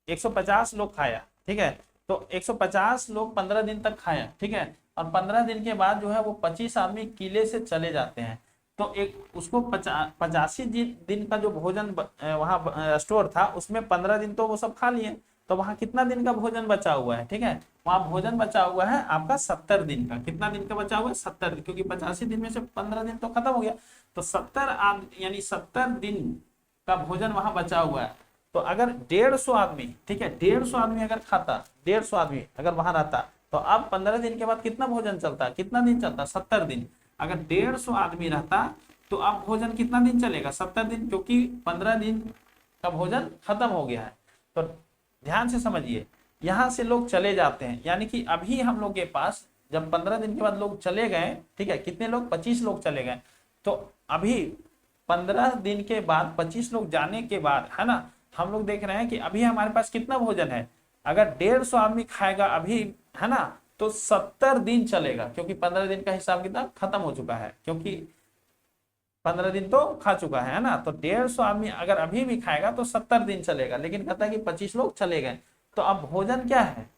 150 लोग खाया। ठीक है, तो 150 लोग 15 दिन तक खाया। ठीक है, और 15 दिन के बाद जो है वो 25 आदमी किले से चले जाते हैं। तो एक उसको 85 दिन का जो भोजन वहां स्टोर था, उसमें 15 दिन तो वो सब खा लिए, तो वहां कितना दिन का भोजन बचा हुआ है। ठीक है, वहां भोजन बचा हुआ है आपका 70 दिन का। कितना दिन का बचा हुआ है, 70 दिन, क्योंकि 85 दिन में से 15 दिन तो खत्म हो गया, तो 70 यानी 70 दिन का भोजन वहां बचा हुआ है। तो अगर 150 आदमी, ठीक है, 150 आदमी अगर खाता, 150 आदमी अगर वहां रहता, तो अब 15 दिन के बाद कितना भोजन चलता, कितना दिन चलता, 70 दिन। अगर 150 आदमी रहता तो अब भोजन कितना दिन चलेगा, 70 दिन, क्योंकि 15 दिन का भोजन खत्म हो गया है। तो ध्यान से समझिए, यहां से लोग चले जाते हैं, यानी कि अभी हम लोग के पास जब 15 दिन के बाद लोग चले गए, ठीक है, कितने लोग, 25 लोग चले गए, तो अभी 15 दिन के बाद 25 लोग जाने के बाद, है ना, हम लोग देख रहे हैं कि अभी हमारे पास कितना भोजन है। अगर 150 आदमी खाएगा अभी, है ना, तो 70 दिन चलेगा, क्योंकि 15 दिन का हिसाब किताब खत्म हो चुका है, क्योंकि 15 दिन तो खा चुका है ना। तो 150 आदमी अगर अभी भी खाएगा तो 70 दिन चलेगा, लेकिन कहता है कि 25 लोग चले गए, तो अब भोजन क्या है,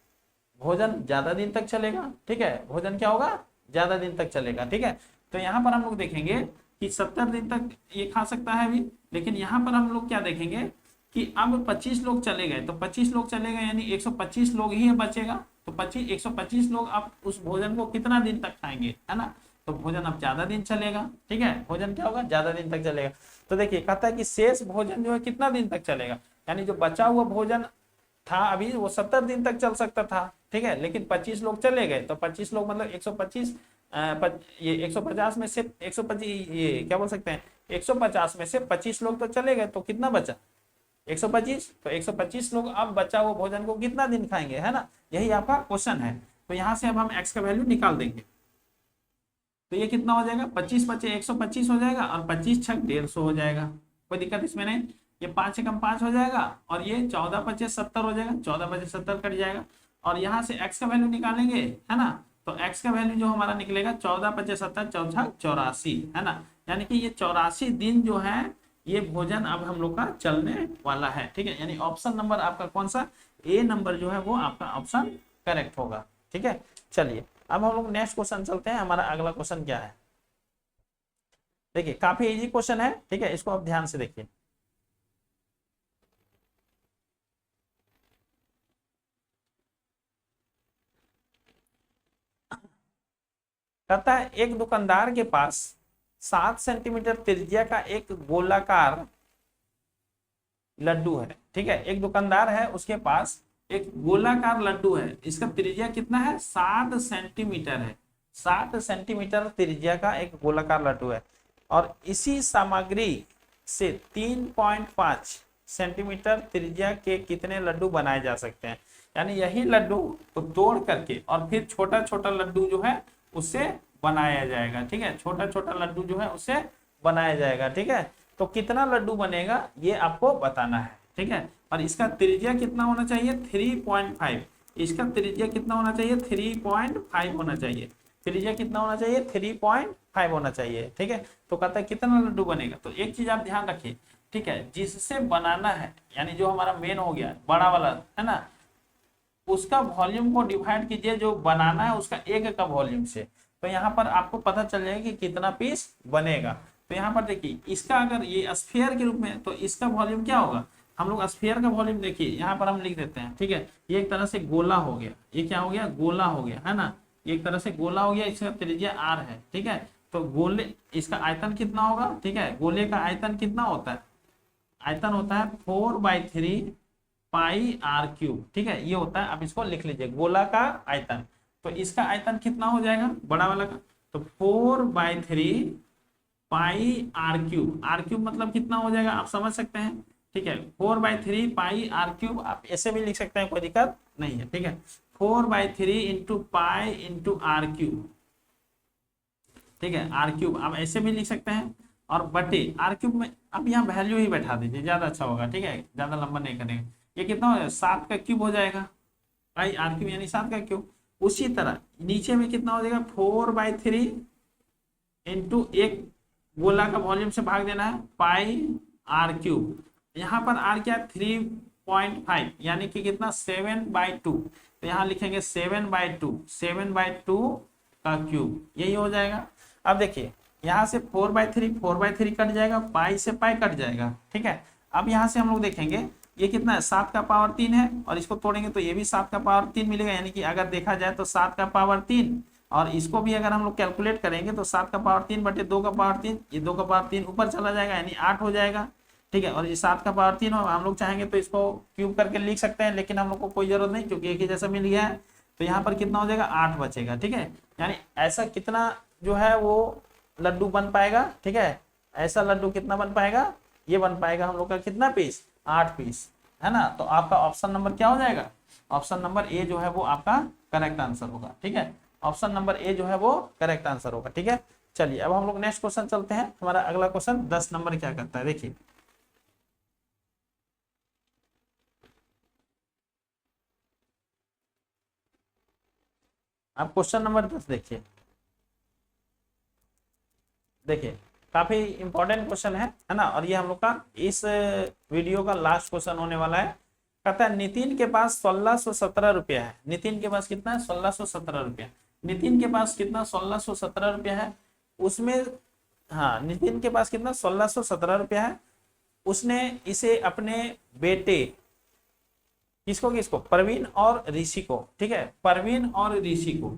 भोजन ज्यादा दिन तक चलेगा। ठीक है, भोजन क्या होगा, ज्यादा दिन तक चलेगा। ठीक है, तो यहाँ पर हम लोग देखेंगे कि 70 दिन तक ये खा सकता है अभी, लेकिन यहाँ पर हम लोग क्या देखेंगे कि अब 25 लोग चले गए, तो 25 लोग चले गए यानी 125 लोग ही बचेगा। तो 125 लोग अब उस भोजन को कितना दिन तक खाएंगे, है ना, तो भोजन अब ज्यादा दिन चलेगा। ठीक है, भोजन क्या होगा, ज्यादा दिन तक चलेगा। तो देखिए कहता है कि शेष भोजन जो है कितना दिन तक चलेगा, यानी जो बचा हुआ भोजन था अभी वो 70 दिन तक चल सकता था। ठीक है, लेकिन 25 लोग चले गए, तो 25 लोग मतलब 125, ये 150 में से 125, ये क्या बोल सकते हैं, 150 में से 25 लोग तो चले गए, तो कितना बचा, 125। तो 125 लोग अब बचा हुआ भोजन को कितना दिन खाएंगे, है ना, यही आपका क्वेश्चन है। तो यहाँ से अब हम x का वैल्यू निकाल देंगे, तो ये कितना हो जाएगा, 25 बचे 125 हो जाएगा, और 25 छक 150 हो जाएगा, कोई दिक्कत इसमें नहीं। ये 5 से कम 5 हो जाएगा, और ये 14 बचे 70 हो जाएगा, 14 बचे 70 कट जाएगा, और यहाँ से x का वैल्यू निकालेंगे, है ना, तो x का वैल्यू जो हमारा निकलेगा 14 बचे 70, 14 84, है ना, यानी कि ये 84 दिन जो है ये भोजन अब हम लोग का चलने वाला है। ठीक है, यानी ऑप्शन नंबर आपका कौन सा, ए नंबर जो है वो आपका ऑप्शन करेक्ट होगा। ठीक है, चलिए अब हम लोग नेक्स्ट क्वेश्चन चलते हैं। हमारा अगला क्वेश्चन क्या है, देखिए काफी इजी क्वेश्चन है। ठीक है, इसको आप ध्यान से देखिए। कहता है एक दुकानदार के पास 7 सेंटीमीटर त्रिज्या का एक गोलाकार लड्डू है। ठीक है, एक दुकानदार है, उसके पास एक गोलाकार लड्डू है, इसका त्रिज्या कितना है, 7 सेंटीमीटर है। 7 सेंटीमीटर त्रिज्या का एक गोलाकार लड्डू है, और इसी सामग्री से 3.5 सेंटीमीटर त्रिज्या के कितने लड्डू बनाए जा सकते हैं। यानी यही लड्डू को तोड़ करके और फिर छोटा छोटा लड्डू जो है उससे बनाया जाएगा। ठीक है, छोटा छोटा लड्डू जो है उससे बनाया जाएगा। ठीक है, तो कितना लड्डू बनेगा ये आपको बताना है। ठीक है, और इसका त्रिज्या कितना होना चाहिए, 3.5। इसका त्रिज्या कितना होना चाहिए, 3.5 होना चाहिए। त्रिज्या कितना होना चाहिए, 3.5 होना चाहिए। ठीक है, तो कहता है कितना लड्डू बनेगा। तो एक चीज आप ध्यान रखिए, ठीक है, जिससे बनाना है, यानी जो हमारा मेन हो गया बड़ा वाला, है ना, उसका वॉल्यूम को डिवाइड कीजिए जो बनाना है उसका एक का वॉल्यूम से, तो यहाँ पर आपको पता चल जाएगा कि कितना पीस बनेगा। तो यहाँ पर देखिए, इसका अगर ये स्फीयर के रूप में, तो इसका वॉल्यूम क्या होगा, हम लोग स्फीयर का वॉल्यूम देखिए यहाँ पर हम लिख देते हैं, ठीक है। ये एक तरह से गोला हो गया, ये क्या हो गया, गोला हो गया, है ना। ये एक तरह से गोला हो गया, इसका त्रिज्या r है, ठीक है। तो गोले, इसका आयतन कितना होगा, ठीक है, गोले का आयतन कितना होता है, आयतन होता है 4/3 पाई r क्यूब, ठीक है, ये होता है। अब इसको लिख लीजिए, गोला का आयतन। तो इसका आयतन कितना हो जाएगा बड़ा वाला का, तो 4/3 पाई r क्यूब मतलब कितना हो जाएगा आप समझ सकते हैं, ठीक है। 4/3 पाई r क्यूब, आप ऐसे भी लिख सकते हैं, कोई दिक्कत नहीं है, ठीक है। 4/3 into pi into r cube, ठीक है, r क्यूब आप ऐसे भी लिख सकते हैं, और बटे r क्यूब में अब यहाँ वैल्यू ही बैठा दीजिए, ज्यादा अच्छा होगा, ठीक है, ज्यादा लंबा नहीं करेंगे। ये कितना हो जाएगा, 7 का क्यूब हो जाएगा, पाई r क्यूब यानी 7 का क्यूब। उसी तरह नीचे में कितना हो जाएगा, 4/3 इंटू एक गोला का वॉल्यूम से भाग देना है, पाई r क्यूब। यहाँ पर r क्या, 3.5 यानी कि कितना, 7/2। तो यहाँ लिखेंगे 7/2 का क्यूब, यही हो जाएगा। अब देखिए यहाँ से 4/3 कट जाएगा, पाई से पाई कट जाएगा, ठीक है। अब यहाँ से हम लोग देखेंगे ये कितना है, 7 का पावर 3 है, और इसको तोड़ेंगे तो ये भी 7 का पावर 3 मिलेगा, यानी कि अगर देखा जाए तो 7 का पावर 3, और इसको भी अगर हम लोग कैलकुलेट करेंगे तो 7 का पावर 3 बटे 2 का पावर 3, ये 2 का पावर 3 ऊपर चला जाएगा, यानी 8 हो जाएगा, ठीक है। और ये 7 का पावर 3 हो, हम लोग चाहेंगे तो इसको क्यूब करके लिख सकते हैं, लेकिन हम लोग को कोई जरूरत नहीं, क्योंकि एक ही जैसा मिल गया है। तो यहाँ पर कितना हो जाएगा, 8 बचेगा, ठीक है। यानी ऐसा कितना जो है वो लड्डू बन पाएगा, ठीक है, ऐसा लड्डू कितना बन पाएगा, ये बन पाएगा हम लोग का कितना पीस, 8 पीस, है ना। तो आपका ऑप्शन नंबर क्या हो जाएगा, ऑप्शन नंबर ए जो है वो आपका करेक्ट आंसर होगा, ठीक है। ऑप्शन नंबर ए जो है वो करेक्ट आंसर होगा, ठीक है। चलिए अब हम लोग नेक्स्ट क्वेश्चन चलते हैं। हमारा अगला क्वेश्चन 10 नंबर क्या करता है, देखिए। अब क्वेश्चन नंबर 10 देखिए, देखिए काफी इंपॉर्टेंट क्वेश्चन है ना। और ये हम लोग का इस वीडियो का लास्ट क्वेश्चन होने वाला है। कहता है नितिन के पास 1617 रुपया है। नितिन के पास कितना है, 1617 रुपया। नितिन के पास कितना, 1617 रुपया है। उसमें हाँ, नितिन के पास कितना, 1617 रुपया है। उसने इसे अपने बेटे, किसको किसको, परवीन और ऋषि को, ठीक है, परवीन और ऋषि को,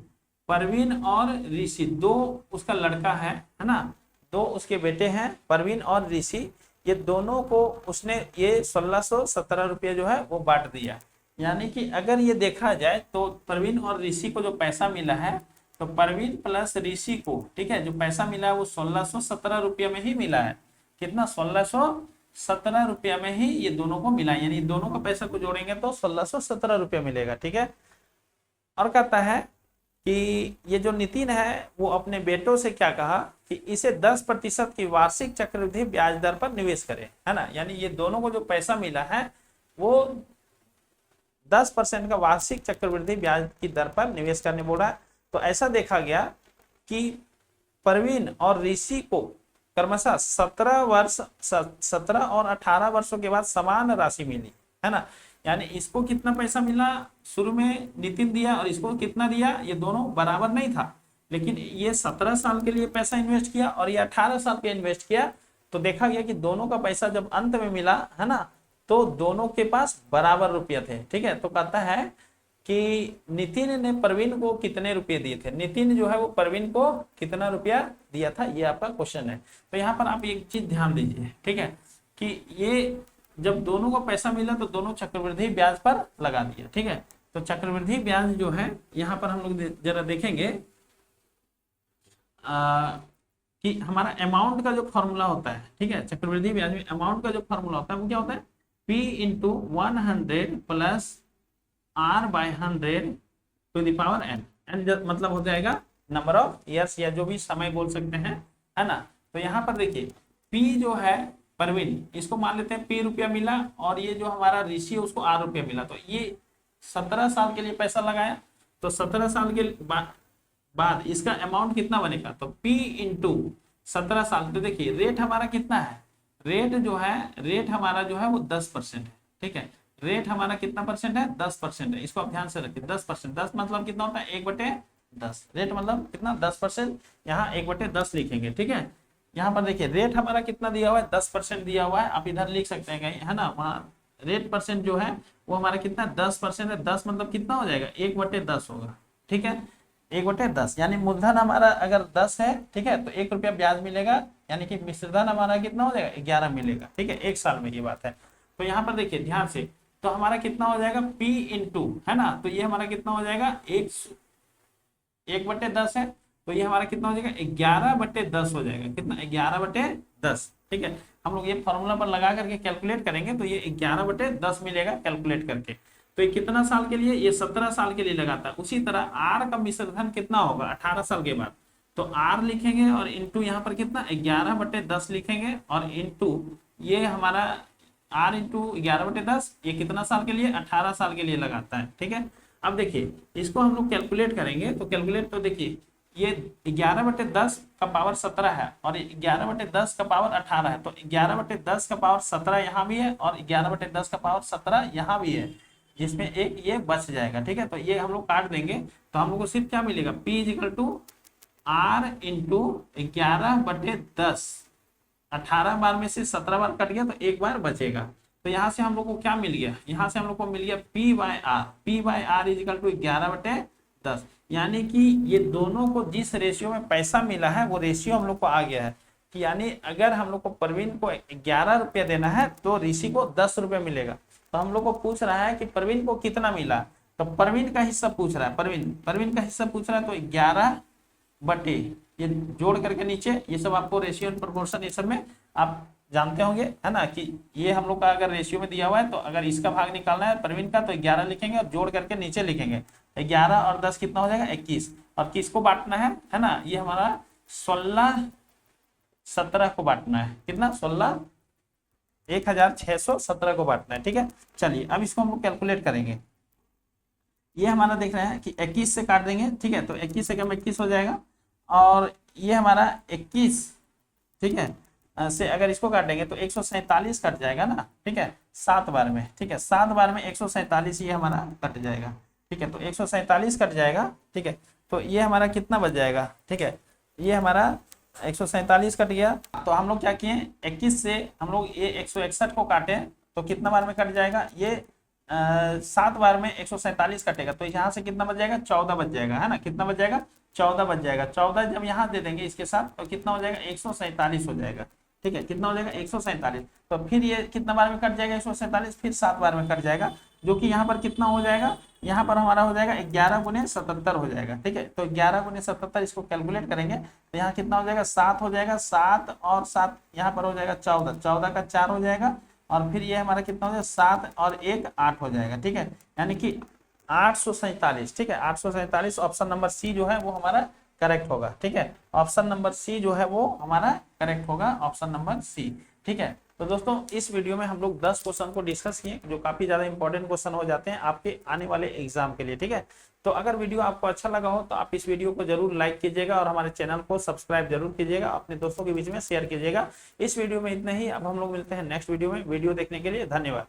परवीन और ऋषि दो उसका लड़का है ना, दो उसके बेटे हैं, परवीन और ऋषि, ये दोनों को उसने ये 1617 रुपये जो है वो बांट दिया। यानी कि अगर ये देखा जाए तो परवीन और ऋषि को जो पैसा मिला है, तो परवीन प्लस ऋषि को, ठीक है, जो पैसा मिला है वो 1617 रुपये में ही मिला है। कितना, 1617 रुपया में ही ये दोनों को मिला, यानी दोनों का पैसा को जोड़ेंगे तो 1617 रुपया मिलेगा, ठीक है। और कहता है कि ये जो नितिन है वो अपने बेटों से क्या कहा कि इसे 10% की वार्षिक चक्रवृद्धि ब्याज दर पर निवेश करे, है ना। यानी ये दोनों को जो पैसा मिला है वो 10% का वार्षिक चक्रवृद्धि ब्याज की दर पर निवेश करने बोला है। तो ऐसा देखा गया कि परवीन और ऋषि को क्रमशः 17 और 18 वर्षों के बाद समान राशि मिली, है ना। यानी इसको कितना पैसा मिला, शुरू में नितिन दिया और इसको कितना दिया, ये दोनों बराबर नहीं था, लेकिन ये 17 साल के लिए पैसा इन्वेस्ट किया और ये 18 साल के इन्वेस्ट किया। तो देखा गया कि दोनों का पैसा जब अंत में मिला, है ना, तो दोनों के पास बराबर रुपये थे, ठीक है। तो कहता है कि नितिन ने परवीन को कितने रुपए दिए थे, नितिन जो है वो परवीन को कितना रुपया दिया था, ये आपका क्वेश्चन है। तो यहाँ पर आप एक चीज ध्यान दीजिए, ठीक है, कि ये जब दोनों को पैसा मिला तो दोनों चक्रवृद्धि ब्याज पर लगा दिया, ठीक है। तो चक्रवृद्धि ब्याज जो है यहाँ पर हम लोग जरा देखेंगे कि हमारा अमाउंट का जो फॉर्मूला होता है, ठीक है, चक्रवृद्धि ब्याज में अमाउंट का जो फॉर्मूला होता है वो क्या होता है, P into 100 plus R/100 to the power n। मतलब हो जाएगा नंबर ऑफ ईयर्स, या जो भी समय बोल सकते हैं, है ना। तो यहाँ पर देखिए P जो है परवीन, इसको मान लेते हैं P रुपया मिला, और ये जो हमारा ऋषि है उसको R रुपया मिला। तो ये 17 साल के लिए पैसा लगाया, तो 17 साल के बाद इसका अमाउंट कितना बनेगा, तो P इंटू 17 साल। तो देखिए रेट हमारा कितना है, रेट जो है, रेट हमारा जो है वो 10% है, ठीक है। रेट हमारा कितना परसेंट है, 10% है। इसको आप ध्यान से रखिए, 10%, 10 मतलब कितना होता है, 1/10। रेट मतलब कितना, 10%, यहाँ 1/10 लिखेंगे, ठीक है। यहाँ पर देखिए रेट हमारा कितना दिया हुआ है, 10% दिया हुआ है। आप इधर लिख सकते हैं कहीं, है ना, वहाँ रेट परसेंट जो है वो हमारा कितना 10% है। 10 मतलब कितना हो जाएगा 1/10 होगा, ठीक है 1/10, यानी मूलधन हमारा अगर 10 है, ठीक है, तो 1 रुपया ब्याज मिलेगा, यानी कि मिश्रधन हमारा कितना हो जाएगा 11 मिलेगा, ठीक है 1 साल में ये बात है। तो यहाँ पर देखिए ध्यान से, तो हमारा कितना हो जाएगा P इंटू, है ना, तो ये हमारा कितना हो जाएगा 1/10 है, तो ये हमारा कितना हो जाएगा 11/10 हो जाएगा, कितना 11/10, ठीक है। हम लोग ये फॉर्मूला पर लगा करके कैलकुलेट करेंगे तो ये 11/10 मिलेगा कैलकुलेट करके। तो ये कितना साल के लिए, ये 17 साल के लिए लगाता है। उसी तरह आर का मिश्रधन कितना होगा 18 साल के बाद, तो आर लिखेंगे और इंटू यहाँ पर कितना 11/10 लिखेंगे, और इंटू ये हमारा आर इंटू 11/10, ये कितना साल के लिए 18 साल के लिए लगाता है, ठीक है। अब देखिए इसको हम लोग कैलकुलेट करेंगे, तो कैलकुलेट तो देखिए ये 11/10 का पावर 17 है और 11/10 का पावर 18 है, तो 11/10 का पावर 17 यहाँ भी है और 11/10 का पावर 17 यहाँ भी है, जिसमें एक ये बच जाएगा, ठीक है। तो ये हम लोग काट देंगे तो हम लोग को सिर्फ क्या मिलेगा P equal to R into 11/10, 18 बार में से 17 बार कट गया तो एक बार बचेगा। तो यहाँ से हम लोग को क्या मिल गया, यहाँ से हम लोग को मिल गया P/R इज इक्वल टू 11/10, यानी कि ये दोनों को जिस रेशियो में पैसा मिला है वो रेशियो हम लोग को आ गया है कि यानी अगर हम लोग को प्रवीण को 11 रुपया देना है तो ऋषि को 10 रुपया मिलेगा। तो हम लोग को पूछ रहा है कि प्रवीण को कितना मिला, तो प्रवीण का हिस्सा पूछ रहा है, प्रवीण का हिस्सा पूछ रहा है, तो 11 बटे ये जोड़ करके नीचे ये सब आपको रेशियो एंड प्रोपोर्शन ये सब में आप जानते होंगे, है ना, कि ये हम लोग का अगर रेशियो में दिया हुआ है तो अगर इसका भाग निकालना है प्रवीण का तो 11 लिखेंगे और जोड़ करके नीचे लिखेंगे 11 और 10 कितना हो जाएगा 21, और किसको बांटना है ना, ये हमारा 1617 को बांटना है, कितना 16,617 को बांटना है, ठीक है। चलिए अब इसको हम लोग कैलकुलेट करेंगे। ये हमारा देख रहे हैं कि 21 से काट देंगे, ठीक है, तो 21 से कम 21 हो जाएगा, और ये हमारा 21, ठीक है, से अगर इसको काटेंगे तो 147 कट जाएगा ना, ठीक है 7 बार में, ठीक है 7 बार में 147 ये हमारा कट जाएगा, ठीक है, तो 147 कट जाएगा, ठीक है। तो ये हमारा कितना बच जाएगा, ठीक है, ये हमारा 147 कट गया। तो हम लोग क्या किए 21 से हम लोग ये 161 को काटे तो कितना बार में कट जाएगा, ये 7 बार में 147 कटेगा, तो यहाँ से कितना बच जाएगा 14 बच जाएगा, है ना, कितना बच जाएगा 14 बच जाएगा। 14 जब यहाँ दे देंगे इसके साथ तो कितना हो जाएगा 147 हो जाएगा, ठीक है, कितना हो जाएगा 147। तो फिर ये कितना बार में कट जाएगा 147, फिर 7 बार में कट जाएगा, जो कि यहाँ पर कितना हो जाएगा, यहाँ पर हमारा हो जाएगा 11 गुने 77 हो जाएगा, ठीक है। तो 11 गुने 77 इसको कैलकुलेट करेंगे तो यहाँ कितना हो जाएगा 7 हो जाएगा, 7 और 7 यहाँ पर हो जाएगा 14, 14 का 4 हो जाएगा, और फिर ये हमारा कितना हो जाएगा 7 और 1 8 हो जाएगा, ठीक है, यानी कि 847, ठीक है 847। ऑप्शन नंबर सी जो है वो हमारा करेक्ट होगा, ठीक है, ऑप्शन नंबर सी जो है वो हमारा करेक्ट होगा, ऑप्शन नंबर सी, ठीक है। तो दोस्तों इस वीडियो में हम लोग 10 क्वेश्चन को डिस्कस किए जो काफी ज्यादा इंपॉर्टेंट क्वेश्चन हो जाते हैं आपके आने वाले एग्जाम के लिए, ठीक है। तो अगर वीडियो आपको अच्छा लगा हो तो आप इस वीडियो को जरूर लाइक कीजिएगा और हमारे चैनल को सब्सक्राइब जरूर कीजिएगा, अपने दोस्तों के बीच में शेयर कीजिएगा। इस वीडियो में इतना ही, अब हम लोग मिलते हैं नेक्स्ट वीडियो में। वीडियो देखने के लिए धन्यवाद।